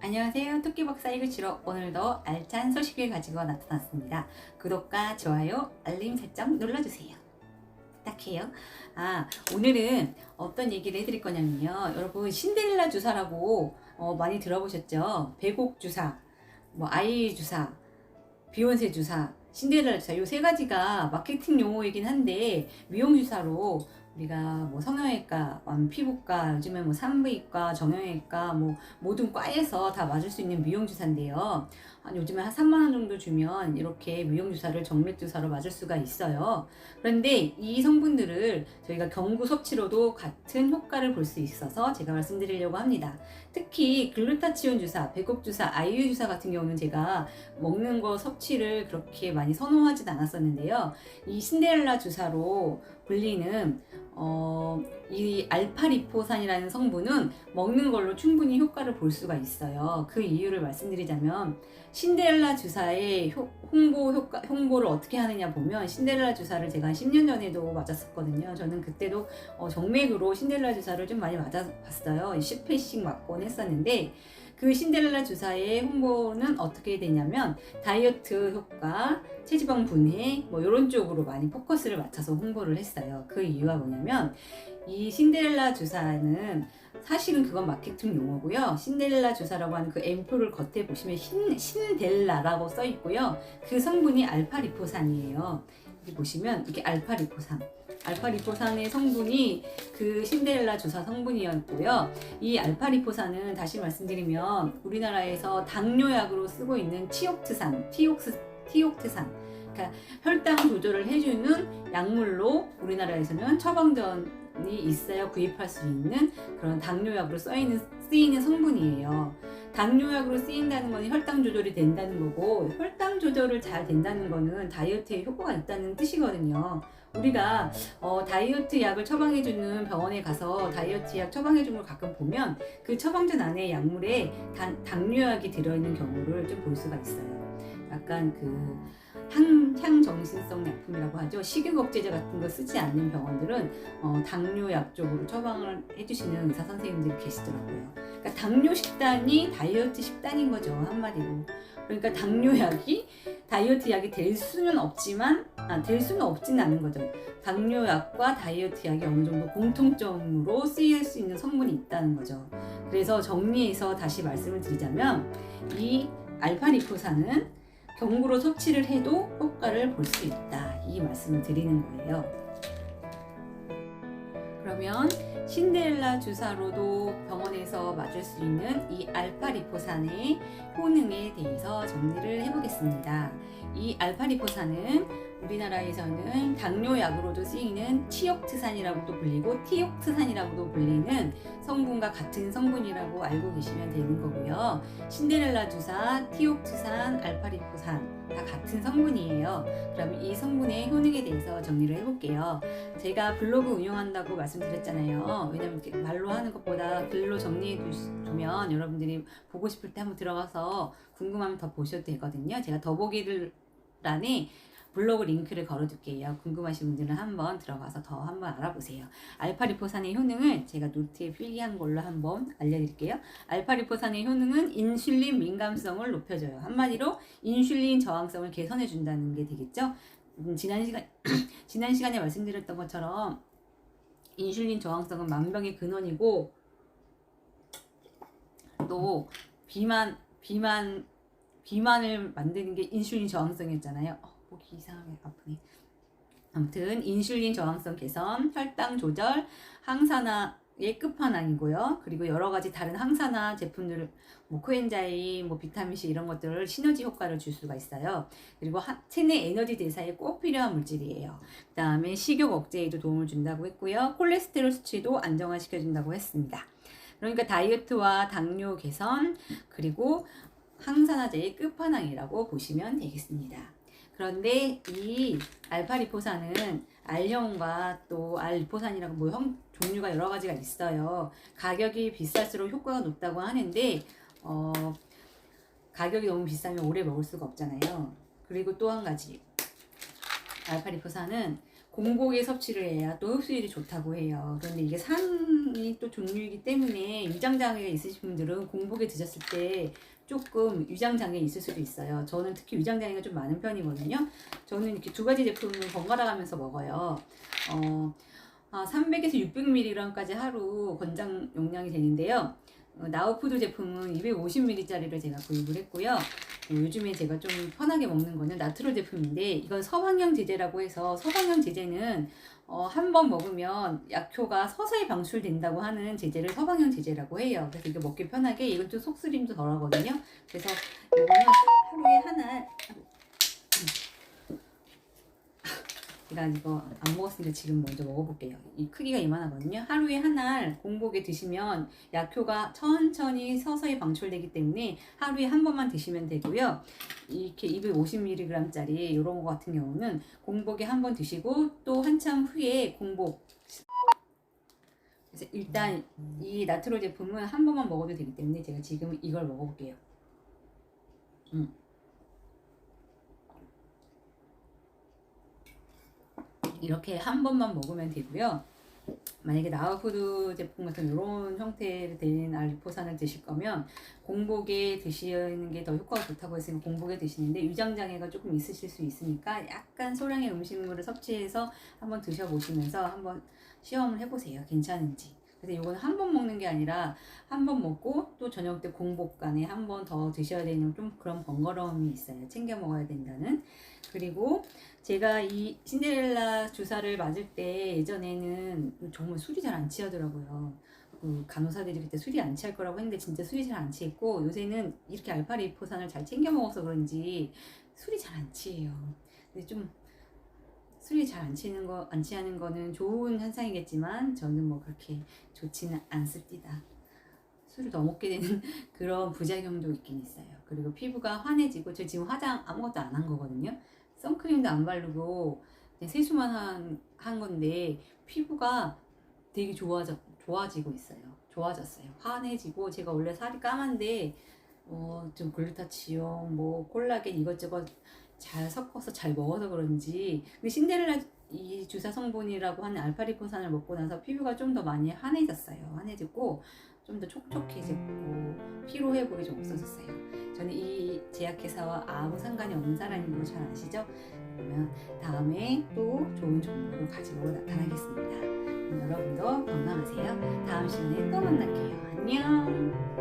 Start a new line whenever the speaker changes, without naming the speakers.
안녕하세요. 토끼박사 이글치로 오늘도 알찬 소식을 가지고 나타났습니다. 구독과 좋아요, 알림 설정 눌러주세요. 부탁해요. 오늘은 어떤 얘기를 해드릴 거냐면요. 여러분 신데렐라 주사라고 많이 들어보셨죠? 배곡 주사, 뭐 아이 주사, 비욘세 주사, 신데렐라 주사 요 세 가지가 마케팅 용어이긴 한데 미용 주사로 우리가 뭐 성형외과, 피부과, 요즘에 뭐 산부인과, 정형외과 뭐 모든 과에서 다 맞을 수 있는 미용 주사인데요. 요즘에 한 3만 원 정도 주면 이렇게 미용 주사를 정맥 주사로 맞을 수가 있어요. 그런데 이 성분들을 저희가 경구 섭취로도 같은 효과를 볼 수 있어서 제가 말씀드리려고 합니다. 특히 글루타치온 주사, 배곡 주사, 아이유 주사 같은 경우는 제가 먹는 거 섭취를 그렇게 많이 선호하진 않았었는데요. 이 신데렐라 주사로 불리는 이 알파리포산이라는 성분은 먹는 걸로 충분히 효과를 볼 수가 있어요. 그 이유를 말씀드리자면 신데렐라 주사의 홍보를 어떻게 하느냐 보면 신데렐라 주사를 제가 10년 전에도 맞았었거든요. 저는 그때도 정맥으로 신데렐라 주사를 좀 많이 맞아봤어요. 10회씩 맞곤 했었는데 그 신데렐라 주사의 홍보는 어떻게 되냐면 다이어트 효과, 체지방 분해 뭐 이런 쪽으로 많이 포커스를 맞춰서 홍보를 했어요. 그 이유가 뭐냐면 이 신데렐라 주사는 사실은 그건 마케팅 용어고요. 신데렐라 주사라고 하는 그 앰플을 겉에 보시면 신델라라고 써 있고요. 그 성분이 알파리포산이에요. 여기 보시면 이게 알파리포산의 성분이 그 신데렐라 주사 성분이었고요. 이 알파리포산은 다시 말씀드리면 우리나라에서 당뇨약으로 쓰고 있는 티옥트산, 그러니까 혈당 조절을 해주는 약물로 우리나라에서는 처방전이 있어야 구입할 수 있는 그런 당뇨약으로 쓰이는 성분이에요. 당뇨약으로 쓰인다는 건 혈당 조절이 된다는 거고, 혈당 조절을 잘 된다는 거는 다이어트에 효과가 있다는 뜻이거든요. 우리가 다이어트 약을 처방해주는 병원에 가서 다이어트 약 처방해주는 걸 가끔 보면 그 처방전 안에 약물에 당뇨약이 들어있는 경우를 좀 볼 수가 있어요. 약간 그 향정신성 약품이라고 하죠. 식욕 억제제 같은 거 쓰지 않는 병원들은 당뇨약 쪽으로 처방을 해주시는 의사 선생님들이 계시더라고요. 그러니까 당뇨 식단이 다이어트 식단인 거죠, 한마디로. 그러니까 당뇨약이 다이어트 약이 될 수는 없지는 않은 거죠. 당뇨약과 다이어트 약이 어느 정도 공통점으로 쓰일 수 있는 성분이 있다는 거죠. 그래서 정리해서 다시 말씀을 드리자면 이 알파리포산은 경구로 섭취를 해도 효과를 볼 수 있다, 이 말씀을 드리는 거예요. 그러면 신데렐라 주사로도 병원에서 맞을 수 있는 이 알파리포산의 효능에 대해서 정리를 해보겠습니다. 이 알파리포산은 우리나라에서는 당뇨약으로도 쓰이는 치옥트산이라고도 불리고 티옥트산이라고도 불리는 성분과 같은 성분이라고 알고 계시면 되는 거고요. 신데렐라 주사, 티옥트산, 알파리포산 다 같은 성분이에요. 그럼 이 성분의 효능에 대해서 정리를 해볼게요. 제가 블로그 운영한다고 말씀드렸잖아요. 왜냐면 이렇게 말로 하는 것보다 글로 정리해 두면 여러분들이 보고 싶을 때 한번 들어가서 궁금하면 더 보셔도 되거든요. 제가 더보기란에 블로그 링크를 걸어둘게요. 궁금하신 분들은 한번 들어가서 더 한번 알아보세요. 알파리포산의 효능을 제가 노트에 필기한 걸로 한번 알려드릴게요. 알파리포산의 효능은 인슐린 민감성을 높여줘요. 한마디로 인슐린 저항성을 개선해 준다는 게 되겠죠. 지난 시간에 말씀드렸던 것처럼 인슐린 저항성은 만병의 근원이고, 또 비만을 만드는 게 인슐린 저항성이었잖아요. 목이 이상하게 아프네. 아무튼 인슐린 저항성 개선, 혈당 조절, 항산화의 끝판왕이고요. 그리고 여러 가지 다른 항산화 제품들을 코엔자임, 비타민C 이런 것들을 시너지 효과를 줄 수가 있어요. 그리고 체내 에너지 대사에 꼭 필요한 물질이에요. 그 다음에 식욕 억제에도 도움을 준다고 했고요. 콜레스테롤 수치도 안정화시켜 준다고 했습니다. 그러니까 다이어트와 당뇨 개선, 그리고 항산화제의 끝판왕이라고 보시면 되겠습니다. 그런데 이 알파리포산은 R형과 또 R리포산이라고 종류가 여러 가지가 있어요. 가격이 비쌀수록 효과가 높다고 하는데 가격이 너무 비싸면 오래 먹을 수가 없잖아요. 그리고 또 한 가지, 알파리포산은 공복에 섭취를 해야 또 흡수율이 좋다고 해요. 그런데 이게 산이 또 종류이기 때문에 위장장애가 있으신 분들은 공복에 드셨을 때 조금 위장장애 있을 수도 있어요. 저는 특히 위장장애가 좀 많은 편이거든요. 저는 이렇게 두 가지 제품을 번갈아 가면서 먹어요. 300에서 600mg까지 하루 권장 용량이 되는데요. 나우푸드 제품은 250ml짜리를 제가 구입을 했고요. 요즘에 제가 좀 편하게 먹는 거는 나트로 제품인데, 이건 서방형 제제라고 해서, 서방형 제제는 한 번 먹으면 약효가 서서히 방출된다고 하는 제제를 서방형 제제라고 해요. 그래서 이거 먹기 편하게, 이건 좀 속쓰림도 덜 하거든요. 그래서 이거는 하루에 하나, 제가 이거 안 먹었으니까 지금 먼저 먹어볼게요. 이 크기가 이만하거든요. 하루에 한 알 공복에 드시면 약효가 천천히 서서히 방출되기 때문에 하루에 한 번만 드시면 되고요. 이렇게 250mg짜리 이런 거 같은 경우는 공복에 한 번 드시고 또 한참 후에 공복. 그래서 일단 이 나트로 제품은 한 번만 먹어도 되기 때문에 제가 지금 이걸 먹어볼게요. 이렇게 한 번만 먹으면 되고요. 만약에 나우푸드 제품 같은 이런 형태로 된 알리포산을 드실 거면 공복에 드시는 게 더 효과가 좋다고 했으면 공복에 드시는데, 위장장애가 조금 있으실 수 있으니까 약간 소량의 음식물을 섭취해서 한번 드셔보시면서 한번 시험을 해보세요. 괜찮은지. 그래서 이거는 한 번 먹는 게 아니라 한 번 먹고 또 저녁 때 공복간에 한 번 더 드셔야 되는 좀 그런 번거로움이 있어요. 챙겨 먹어야 된다는. 그리고 제가 이 신데렐라 주사를 맞을 때 예전에는 정말 술이 잘 안 취하더라고요. 그 간호사들이 그때 술이 안 취할 거라고 했는데 진짜 술이 잘 안 취했고, 요새는 이렇게 알파리포산을 잘 챙겨 먹어서 그런지 술이 잘 안 취해요. 근데 좀 술이 잘 안 취하는 거는 좋은 현상이겠지만 저는 뭐 그렇게 좋지는 않습니다. 술을 더 먹게 되는 그런 부작용도 있긴 있어요. 그리고 피부가 환해지고, 저 지금 화장 아무것도 안 한 거거든요. 선크림도 안 바르고 그냥 세수만 한 건데 피부가 되게 좋아지고 있어요. 좋아졌어요. 환해지고, 제가 원래 살이 까만데 좀 글루타치온, 뭐 콜라겐 이것저것 잘 섞어서 잘 먹어서 그런지, 근데 신데렐라 이 주사 성분이라고 하는 알파리포산을 먹고 나서 피부가 좀 더 많이 환해졌어요. 환해지고 좀 더 촉촉해졌고 피로 회복이 좀 없어졌어요. 저는 이 제약회사와 아무 상관이 없는 사람인 거 잘 아시죠? 그러면 다음에 또 좋은 정보를 가지고 나타나겠습니다. 여러분도 건강하세요. 다음 시간에 또 만날게요. 안녕.